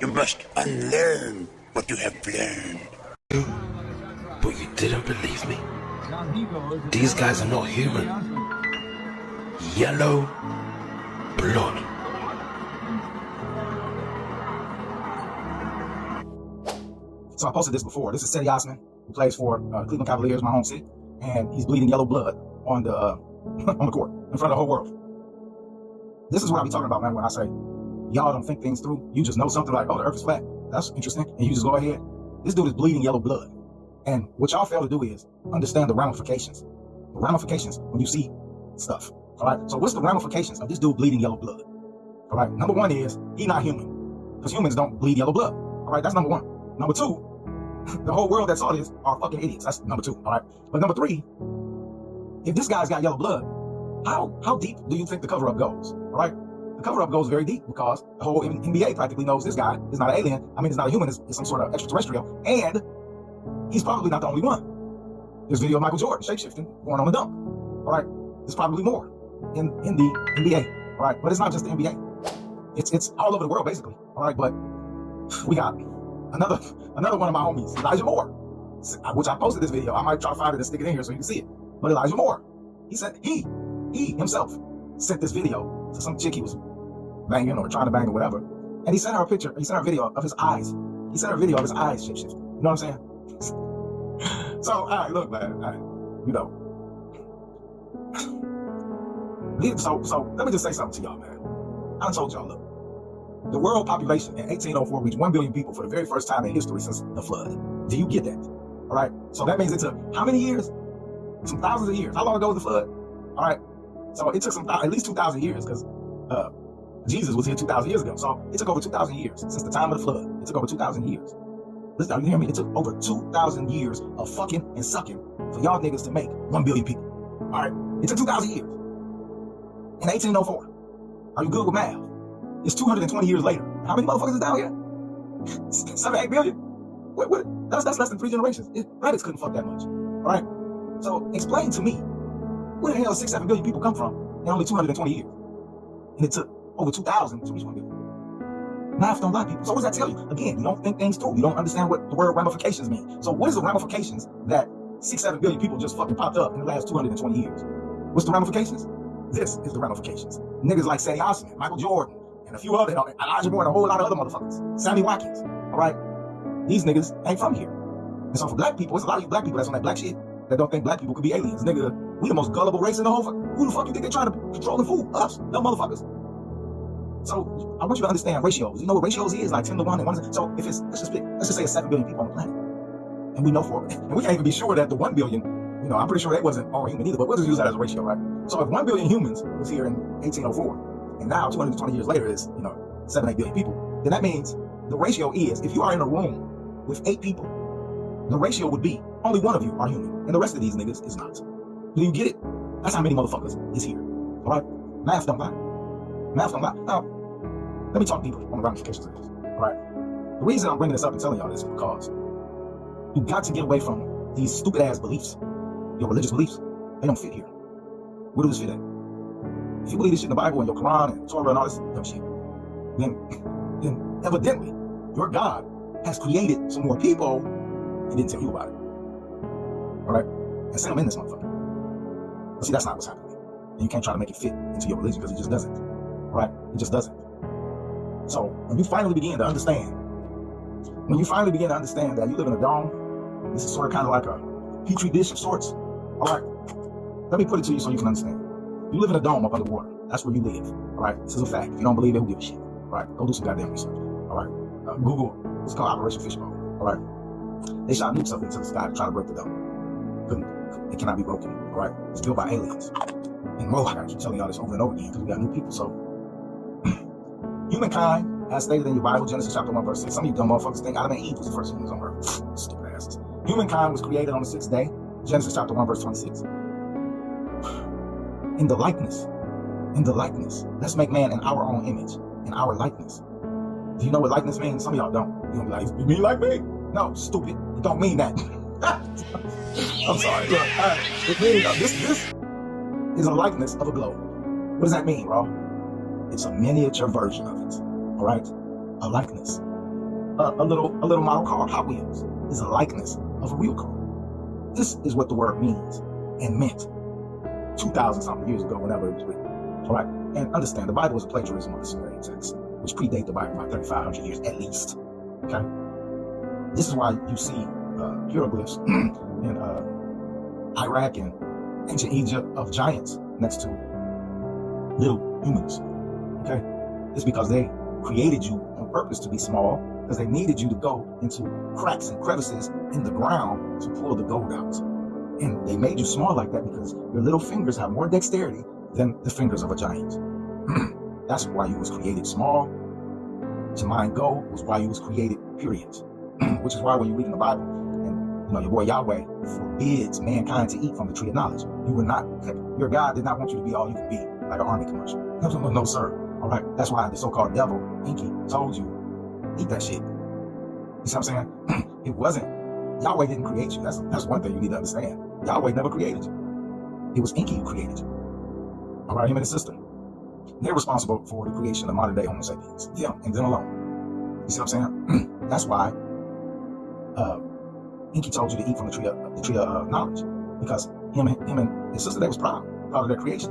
You must unlearn what you have learned. But you didn't believe me. These guys are not human. Yellow blood. So I posted this before. This is Cedi Osman, who plays for Cleveland Cavaliers, my home city, and he's bleeding yellow blood on the on the court in front of the whole world. This is what I be talking about, man, when I say y'all don't think things through. You just know something like, oh, the earth is flat. That's interesting. And you just go ahead. This dude is bleeding yellow blood. And what y'all fail to do is understand the ramifications. The ramifications when you see stuff. All right. So what's the ramifications of this dude bleeding yellow blood? All right. Number one is he's not human, because humans don't bleed yellow blood. All right. That's number one. Number two, the whole world that saw this are fucking idiots. That's number two. All right. But number three, if this guy's got yellow blood, how deep do you think the cover-up goes? All right. The cover-up goes very deep, because the whole NBA practically knows this guy is not an alien. I mean, he's not a human. It's some sort of extraterrestrial. And he's probably not the only one. There's video of Michael Jordan shapeshifting, going on the dunk. All right. There's probably more in the NBA. All right. But it's not just the NBA. It's all over the world, basically. All right. But we got another one of my homies, Elijah Moore, which I posted this video. I might try to find it and stick it in here so you can see it. But Elijah Moore, he said he himself sent this video to some chick he was banging or trying to bang or whatever. And he sent her a picture, he sent her a video of his eyes. He sent her a video of his eyes shape-shifting. You know what I'm saying? So, all right, look, man, you know. So let me just say something to y'all, man. I told y'all, look. The world population in 1804 reached 1 billion people for the very first time in history since the flood. Do you get that? All right. So that means it took how many years? Some thousands of years. How long ago was the flood? All right. So it took at least 2,000 years, because Jesus was here 2,000 years ago. So it took over 2,000 years since the time of the flood. It took over 2,000 years. Listen, you hear me? It took over 2,000 years of fucking and sucking for y'all niggas to make 1 billion people. All right. It took 2,000 years. In 1804. Are you good with math? It's 220 years later. How many motherfuckers is down here? 7, 8 billion? What? That's less than 3 generations. Rabbits couldn't fuck that much. All right? So explain to me, where the hell 6, 7 billion people come from in only 220 years? And it took over 2,000 to reach 1 billion. Math don't lie, people. So what does that tell you? Again, you don't think things through. You don't understand what the word ramifications mean. So what is the ramifications that 6, 7 billion people just fucking popped up in the last 220 years? What's the ramifications? This is the ramifications. Niggas like Cedi Osman, Michael Jordan, and a few other, Elijah Moore, and a whole lot of other motherfuckers. Sammy Watkins, all right? These niggas ain't from here. And so for black people, it's a lot of you black people that's on that black shit that don't think black people could be aliens. Nigga, we the most gullible race in the whole who the fuck you think they're trying to control and fool? Us, dumb motherfuckers. So I want you to understand ratios. You know what ratios is? Like 10 to 1 and 1. So if it's, let's just say it's 7 billion people on the planet. And we know for it. And we can't even be sure that the 1 billion, you know, I'm pretty sure that wasn't all human either, but we'll just use that as a ratio, right? So if 1 billion humans was here in 1804, and now 220 years later is, 7, 8 billion people, then that means the ratio is, if you are in a room with 8 people, the ratio would be only one of you are human, and the rest of these niggas is not. Do you get it? That's how many motherfuckers is here. All right? Math don't lie. Math don't lie. Now, let me talk deeper on the ramifications of this. All right? The reason I'm bringing this up and telling y'all this is because you got to get away from these stupid ass beliefs, your religious beliefs. They don't fit here. Where does this fit at? If you believe this shit in the Bible and your Quran and Torah and all this dumb shit, then evidently your God has created some more people and didn't tell you about it. All right? And send them in this motherfucker. But see, that's not what's happening. And you can't try to make it fit into your religion, because it just doesn't. All right? It just doesn't. So when you finally begin to understand that you live in a dome, this is sort of kind of like a petri dish of sorts. All right? Let me put it to you so you can understand. You live in a dome up underwater. That's where you live. All right? This is a fact. If you don't believe it, who gives a shit? All right? Go do some goddamn research. All right? Google. It's called Operation Fishbowl. All right? They shot nukes up into the sky to try to break the dome. It cannot be broken. All right? It's built by aliens. And I gotta keep telling y'all this over and over again because we got new people. So humankind, as stated in your Bible, Genesis chapter 1, verse 6. Some of you dumb motherfuckers think Adam and Eve was the first humans on earth. Stupid asses. Humankind was created on the 6th day. Genesis chapter 1, verse 26. In the likeness. Let's make man in our own image, in our likeness. Do you know what likeness means? Some of y'all don't. You're gonna be like, you mean like me? No, stupid. It don't mean that. I'm sorry. Look, it means this is a likeness of a globe. What does that mean, bro? It's a miniature version of it. All right? A likeness. a little model car, Hot Wheels, is a likeness of a real car. This is what the word means and meant 2,000 something years ago, whenever it was written. All right, and understand the Bible is a plagiarism of the Sumerian text, which predate the Bible by 3,500 years at least. Okay, this is why you see hieroglyphs in Iraq and ancient Egypt of giants next to little humans. Okay, it's because they created you on purpose to be small, because they needed you to go into cracks and crevices in the ground to pull the gold out. And they made you small like that because your little fingers have more dexterity than the fingers of a giant. That's why you was created small. To mine gold was why you was created, period. Which is why when you read in the Bible, and your boy Yahweh forbids mankind to eat from the tree of knowledge. You were not, your God did not want you to be all you can be, like an army commercial. No, sir. All right, that's why the so-called devil, Enki, told you, eat that shit. You see what I'm saying? It wasn't, Yahweh didn't create you. That's one thing you need to understand. Yahweh never created you. It was Enki who created you. All right, him and his sister. They're responsible for the creation of modern day Homo sapiens. Them and them alone. You see what I'm saying? That's why Enki told you to eat from the tree of knowledge, because him and his sister, they was proud of their creation.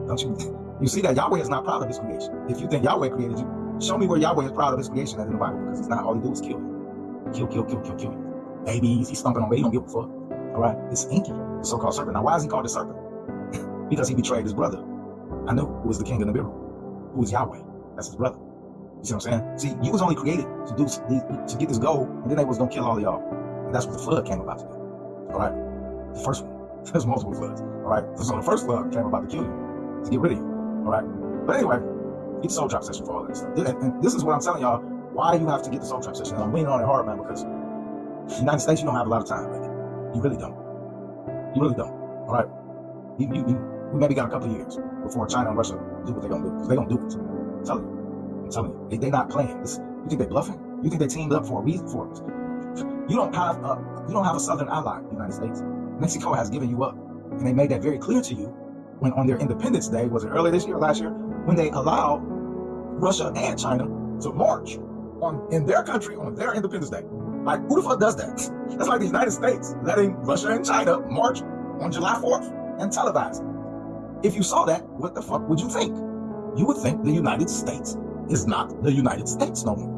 Don't you? You see that Yahweh is not proud of his creation. If you think Yahweh created you, show me where Yahweh is proud of his creation in the Bible, because he's not. All he do is kill you. Kill. Babies, he's stomping on babies, he don't give a fuck. All right, it's Enki, the so-called serpent. Now, why is he called the serpent? Because he betrayed his brother, Anu, who was the king of Nibiru, who was Yahweh. That's his brother. You see what I'm saying? See, you was only created to get this gold, and then they was gonna kill all of y'all. And that's what the flood came about to do. All right, the first one. There's multiple floods. All right, so the first flood came about to kill you, to get rid of you. All right, but anyway, get the soul trap session for all this stuff. And this is what I'm telling y'all, why you have to get the soul trap session. And I'm leaning on it hard, man, because the United States, you don't have a lot of time, baby. You really don't. All right, you maybe got a couple of years before China and Russia do what they're gonna do, because they're gonna do it. I'm telling you, they're not playing. You think they're bluffing? You think they teamed up for a reason? For it? You don't have a southern ally, the United States. Mexico has given you up, and they made that very clear to you when on their Independence Day, was it earlier this year or last year, when they allowed Russia and China to march in their country on their Independence Day. Like, who the fuck does that? That's like the United States letting Russia and China march on July 4th and televise it. If you saw that, what the fuck would you think? You would think the United States is not the United States no more.